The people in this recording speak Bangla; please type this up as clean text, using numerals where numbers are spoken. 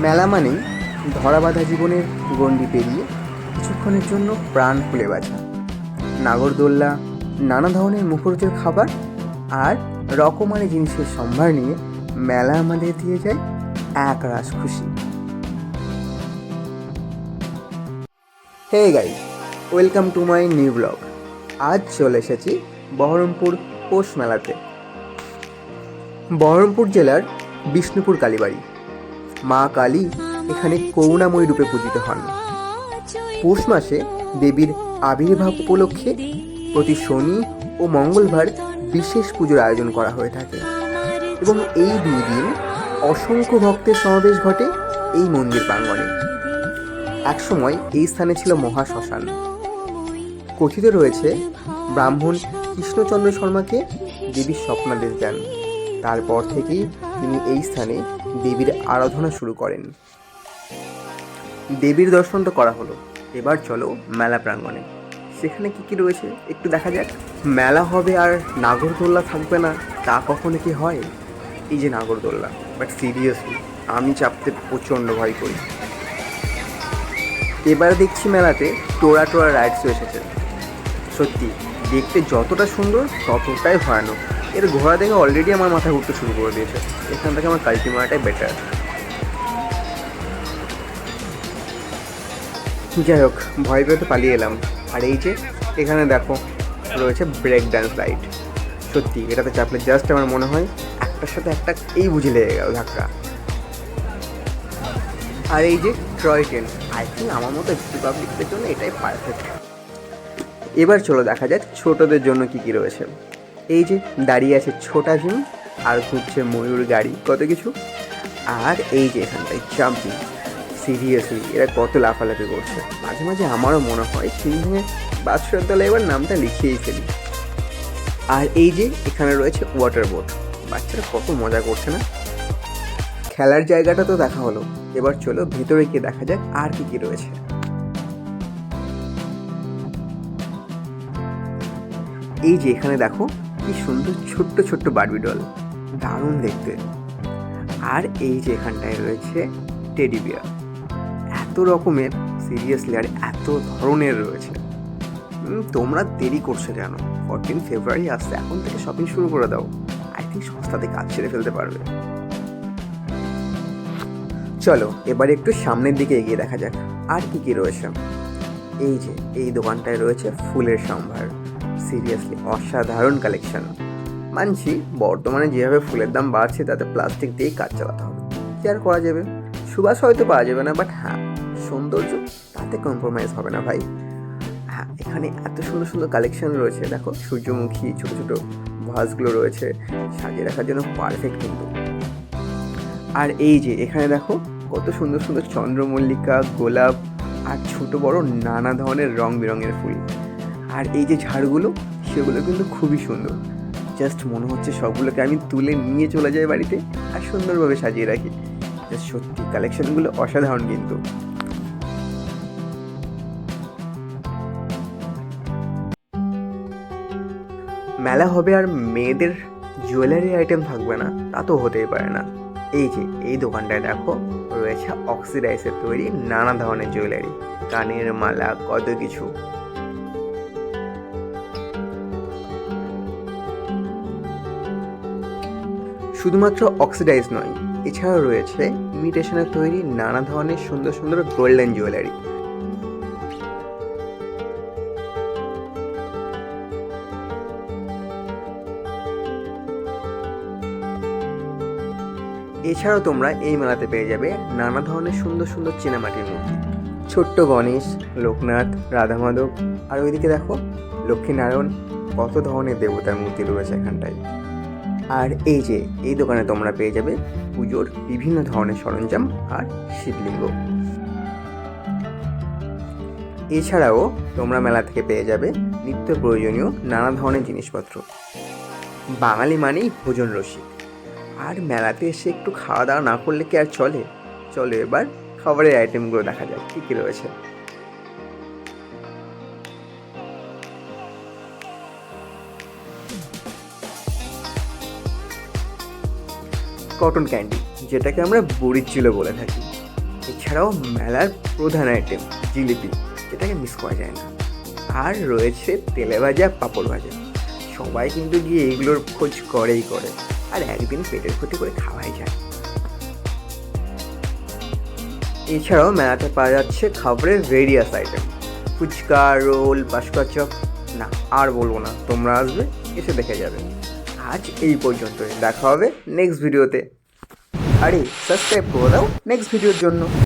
মেলা মানেই ধরা বাঁধা জীবনের গণ্ডি পেরিয়ে কিছুক্ষণের জন্য প্রাণ খুলে বাঁচা। নাগরদোল্লা, নানা ধরনের মুখরোচক খাবার আর রকমারি জিনিসের সম্ভার নিয়ে মেলা আমাদের দিয়ে যায় এক রাস খুশি। Hey guys, welcome to my new blog. আজ চলে এসেছি বহরমপুর পৌষ মেলাতে। বহরমপুর জেলার বিষ্ণুপুর কালীবাড়ি। মা কালী এখানে করুণাময়ী রূপে পূজিত হন। পৌষ মাসে দেবীর আবির্ভাব উপলক্ষে প্রতি শনি ও মঙ্গলবার বিশেষ পুজোর আয়োজন করা হয়ে থাকে এবং এই 2 দিন অসংখ্য ভক্তের সমাবেশ ঘটে এই মন্দির প্রাঙ্গণে। একসময় এই স্থানে ছিল মহাশ্মশান। কথিত রয়েছে ব্রাহ্মণ কৃষ্ণচন্দ্র শর্মাকে দেবীর স্বপ্নাদেশ দেন। তারপর থেকেই তিনি এই স্থানে দেবীর আরাধনা শুরু করেন। দেবীর দর্শন তো করা হলো, এবার চলো মেলা প্রাঙ্গণে। সেখানে কি রয়েছে একটু দেখা যাক। মেলা হবে আর নাগরদোল্লা থাকবে না, তা কখনো কি হয়? এই যে নাগরদোল্লা, বাট সিরিয়াসলি আমি চাপতে প্রচণ্ড ভয় করি। এবার দেখছি মেলাতে টোরা রাইডসও এসেছে। সত্যি দেখতে যতটা সুন্দর ততটাই ভয়ানক। এর ঘোড়া দেখে অলরেডি আমার মাথা ঘুরতে শুরু করে দিয়েছে। এখান থেকে আমার কালটি মারাটাই বেটার। যাই হোক, ভয় পেয়ে তো পালিয়ে এলাম। আর এই যে এখানে দেখো রয়েছে ব্রেক ডান্স রাইড। সত্যি এটাতে চাপলে জাস্ট আমার মনে হয় একটার সাথে একটা এই বুঝে লেগে গেল ধাক্কা। আর এই যে টয় ট্রেন, আই থিঙ্ক আমার মতো রিপাবলিকদের জন্য এটাই পারফেক্ট। এবার চলো দেখা যাক ছোটদের জন্য কি রয়েছে। এই যে দাঁড়িয়ে আছে ছোটা ঝিম আর ঘুরছে ময়ূর গাড়ি, কত কিছু। আর এই যে এখানটায় জাম্পিং, সিরিয়াসলি এরা কত লাফালাফি করছে। মাঝে মাঝে আমারও মনে হয় সিংহে বাদশার দলে এবার নামটা লিখিয়েই ফেলি। আর এই যে এখানে রয়েছে ওয়াটার বোট, বাচ্চারা কত মজা করছে না। খেলার জায়গাটা তো দেখা হলো, এবার চলো ভেতরে গিয়ে দেখা যাক আর কি রয়েছে। এই যে এখানে দেখো কি সুন্দর ছোট্ট ছোট্ট বারবি ডল, দারুণ দেখতে। আর এই যে এখানটায় রয়েছে টেডি বিয়ার, এত রকমের, সিরিয়াসলি আর এত ধরনের রয়েছে। তোমরা দেরি করছো কেন? 14 ফেব্রুয়ারি আসছে, এখন থেকে শপিং শুরু করে দাও। আই থিঙ্ক সস্তাতে কাজ ছেড়ে ফেলতে পারবে। চলো এবার একটু সামনের দিকে এগিয়ে দেখা যাক আর কি রয়েছে। এই যে এই দোকানটায় রয়েছে ফুলের সম্ভার। সিরিয়াসলি অসাধারণ কালেকশন। মানছি বর্তমানে যেভাবে ফুলের দাম বাড়ছে তাতে প্লাস্টিক দিয়েই কাজ চালাতে হবে, কি আর করা যাবে। সুবাস হয়তো পাওয়া যাবে না, বাট হ্যাঁ সৌন্দর্য তাতে কম্প্রোমাইজ হবে না ভাই। হ্যাঁ, এখানে এত সুন্দর সুন্দর কালেকশন রয়েছে। দেখো সূর্যমুখী ছোটো ছোটো ভাসগুলো রয়েছে, সাজিয়ে রাখার জন্য পারফেক্ট কিন্তু। আর এই যে এখানে দেখো কত সুন্দর সুন্দর চন্দ্রমল্লিকা, গোলাপ আর ছোট বড় নানা ধরনের রং বেরঙের ফুল। আর এই যে ঝাড়গুলো, সেগুলো কিন্তু খুবই সুন্দর। জাস্ট মনে হচ্ছে সবগুলোকে আমি তুলে নিয়ে চলে যাই বাড়িতে আর সুন্দরভাবে সাজিয়ে রাখি। জাস্ট সত্যি কালেকশনগুলো অসাধারণ কিন্তু। মেলা হবে আর মেয়েদের জুয়েলারি আইটেম থাকবে না, তা তো হতেই পারে না। এই যে এই দোকানটায় দেখো রয়েছে অক্সিডাইজের তৈরি নানা ধরনের জুয়েলারি, কানের মালা, কত কিছু। শুধুমাত্র অক্সিডাইজ নয়, এছাড়াও রয়েছে ইমিটেশনের তৈরি নানা ধরনের সুন্দর সুন্দর গোল্ডেন জুয়েলারি। এছাড়াও তোমরা এই মেলাতে পেয়ে যাবে নানা ধরনের সুন্দর সুন্দর চীনামাটির মূর্তি, ছোট্ট গণেশ, লোকনাথ, রাধা মাধব, আর ওইদিকে দেখো লক্ষ্মীনারায়ণ, কত ধরনের দেবতার মূর্তি রয়েছে এখানটায়। আর এই যে এই দোকানে তোমরা পেয়ে যাবে পুজোর বিভিন্ন ধরনের সরঞ্জাম আর শিবলিঙ্গ। এছাড়াও তোমরা মেলা থেকে পেয়ে যাবে নিত্য প্রয়োজনীয় নানা ধরনের জিনিসপত্র। বাঙালি মানেই ভোজন রসিক, আর মেলাতে এসে একটু খাওয়া দাওয়া না করলে কি আর চলে? চলো এবার খাবারের আইটেমগুলো দেখা যাক কী রয়েছে। কটন ক্যান্ডি, যেটাকে আমরা বড়ির চিলো বলে থাকি, এছাড়াও মেলার প্রধান আইটেম জিলিপি, যেটাকে মিস করা যায় না। আর রয়েছে তেলে ভাজা, পাঁপড় ভাজা। সবাই কিন্তু গিয়ে এইগুলোর খোঁজ করেই করে, আর একদিন পেটের ক্ষতি করে খাওয়াই যায়। এছাড়াও মেলাতে পাওয়া যাচ্ছে খাবারের various item, phuchka, roll, pasta chop. না আর বলবো না, তোমরা আসবে, এসে দেখে যাবে। আজ এই পর্যন্তই, দেখা হবে নেক্সট ভিডিওতে। আরে সাবস্ক্রাইব করে দাও নেক্সট ভিডিওর জন্য।